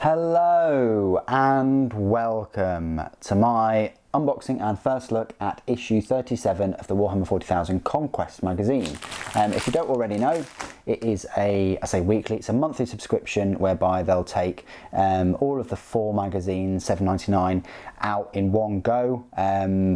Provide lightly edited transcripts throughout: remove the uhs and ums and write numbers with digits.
Hello and welcome to my unboxing and first look at issue 37 of the Warhammer 40,000 Conquest magazine. If you don't already know, it is I say weekly, it's a monthly subscription whereby they'll take all of the 4 magazines, $7.99, out in one go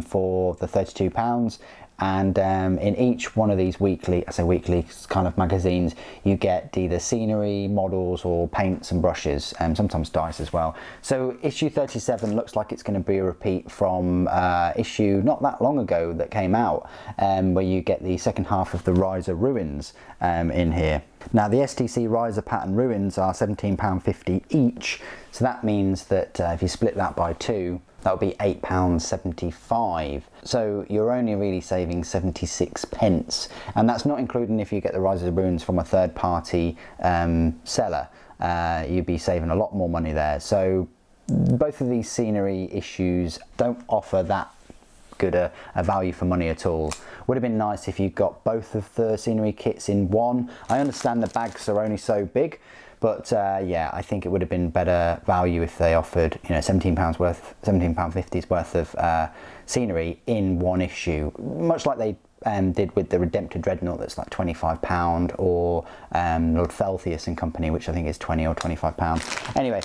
for the £32. And in each one of these weekly kind of magazines, you get either scenery, models, or paints and brushes, and sometimes dice as well. So issue 37 looks like it's going to be a repeat from issue not that long ago that came out, where you get the second half of the Riser Ruins in here. Now the STC Riser pattern ruins are £17.50 each, so that means that if you split that by 2, that would be £8.75. So you're only really saving 76 pence. And that's not including if you get the Riser Ruins from a third party seller. You'd be saving a lot more money there. So both of these scenery issues don't offer that good a value for money at all. Would have been nice if you got both of the scenery kits in one. I understand the bags are only so big, but yeah, I think it would have been better value if they offered, you know, £17.50's worth of scenery in one issue, much like they did with the Redempted Dreadnought, that's like £25, or Lord Felthius and Company, which I think is £20 or £25. Anyway,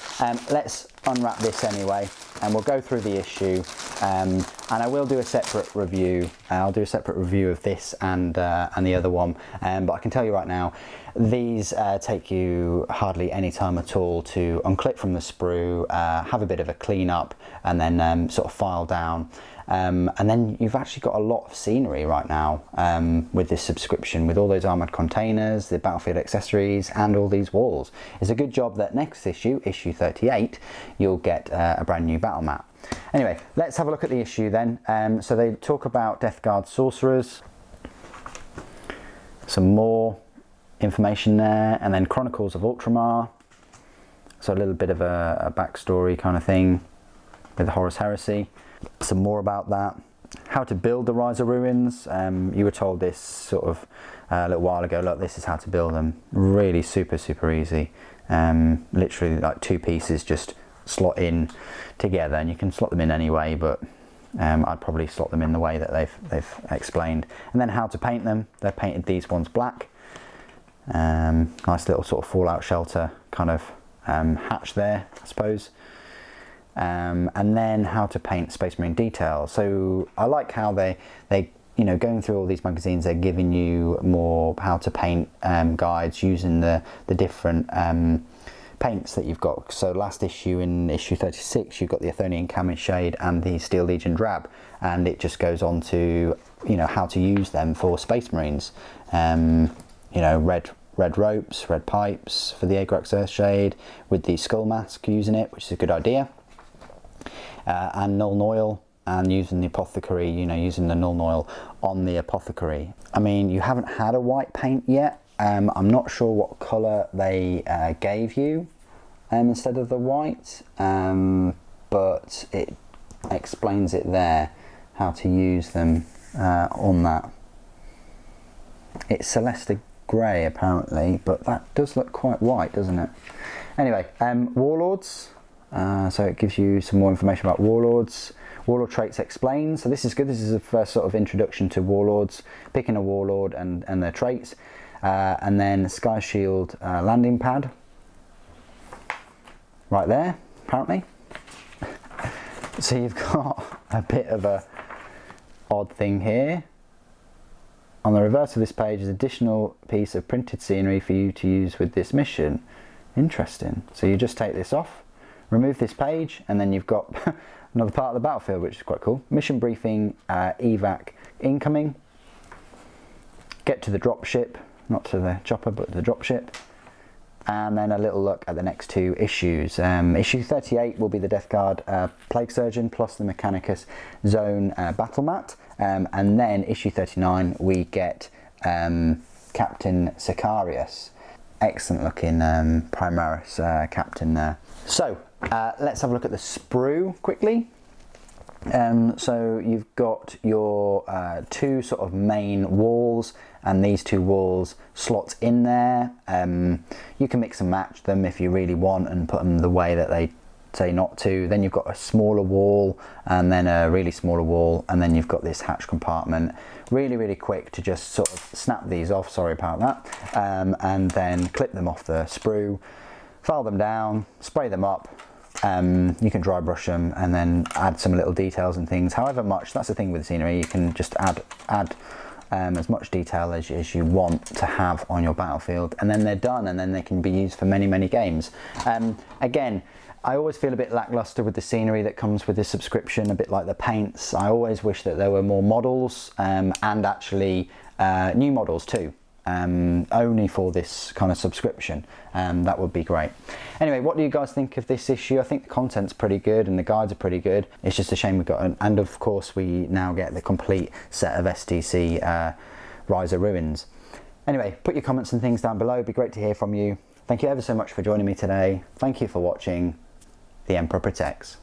let's unwrap this anyway, and we'll go through the issue, and I will do a separate review. I'll do a separate review of this and the other one, but I can tell you right now, these take you hardly any time at all to unclip from the sprue, have a bit of a clean up, and then sort of file down. And then you've actually got a lot of scenery right now with this subscription, with all those armoured containers, the battlefield accessories, and all these walls. It's a good job that next issue, issue 38, you'll get a brand new battle mat. Anyway, let's have a look at the issue then. So they talk about Death Guard sorcerers, some more information there, and then Chronicles of Ultramar. So a little bit of a backstory kind of thing with the Horus Heresy. Some more about that. How to build the Riser Ruins. You were told this sort of a little while ago. Look, this is how to build them. Really super easy. Literally like 2 pieces just slot in together, and you can slot them in any way, but I'd probably slot them in the way that they've explained. And then how to paint them. They've painted these ones black. Nice little sort of fallout shelter kind of hatch there, I suppose. And then how to paint Space Marine detail. So I like how they you know, going through all these magazines, they're giving you more how to paint guides using the different paints that you've got. So last issue, in issue 36, you've got the Athonian Camin Shade and the Steel Legion Drab, and it just goes on to, you know, how to use them for Space Marines. You know, red ropes, red pipes for the Agrax Earthshade, with the skull mask using it, which is a good idea. And Null Oil, and using the apothecary, you know, using the Null Oil on the apothecary. I mean, you haven't had a white paint yet. I'm not sure what colour they gave you instead of the white, but it explains it there, how to use them on that. It's Celeste Grey apparently, but that does look quite white, doesn't it? Anyway, Warlords. So it gives you some more information about Warlords. Warlord traits explained. So this is good. This is the first sort of introduction to Warlords, picking a Warlord and their traits. And then Sky Shield landing pad. Right there, apparently. So you've got a bit of a odd thing here. On the reverse of this page is an additional piece of printed scenery for you to use with this mission. Interesting. So you just take this off, remove this page, and then you've got another part of the battlefield, which is quite cool. Mission briefing, evac incoming. Get to the dropship, not to the chopper, but the dropship. And then a little look at the next 2 issues. Issue 38 will be the Death Guard Plague Surgeon plus the Mechanicus Zone battle mat. And then issue 39 we get Captain Sicarius. Excellent looking Primaris captain there. So let's have a look at the sprue quickly. So you've got your two sort of main walls, and these two walls slots in there. You can mix and match them if you really want and put them the way that they say not to. Then you've got a smaller wall, and then a really smaller wall, and then you've got this hatch compartment. Really quick to just sort of snap these off, sorry about that, and then clip them off the sprue, file them down, spray them up. You can dry brush them and then add some little details and things, however much. That's the thing with the scenery, you can just add as much detail as you want to have on your battlefield, and then they're done, and then they can be used for many games. Again, I always feel a bit lackluster with the scenery that comes with this subscription, a bit like the paints. I always wish that there were more models, and actually new models too, only for this kind of subscription. That would be great. Anyway, what do you guys think of this issue? I think the content's pretty good and the guides are pretty good. It's just a shame we've got and of course we now get the complete set of STC Rise of Ruins. Anyway, put your comments and things down below. It'd be great to hear from you. Thank you ever so much for joining me today. Thank you for watching. The Emperor Protects.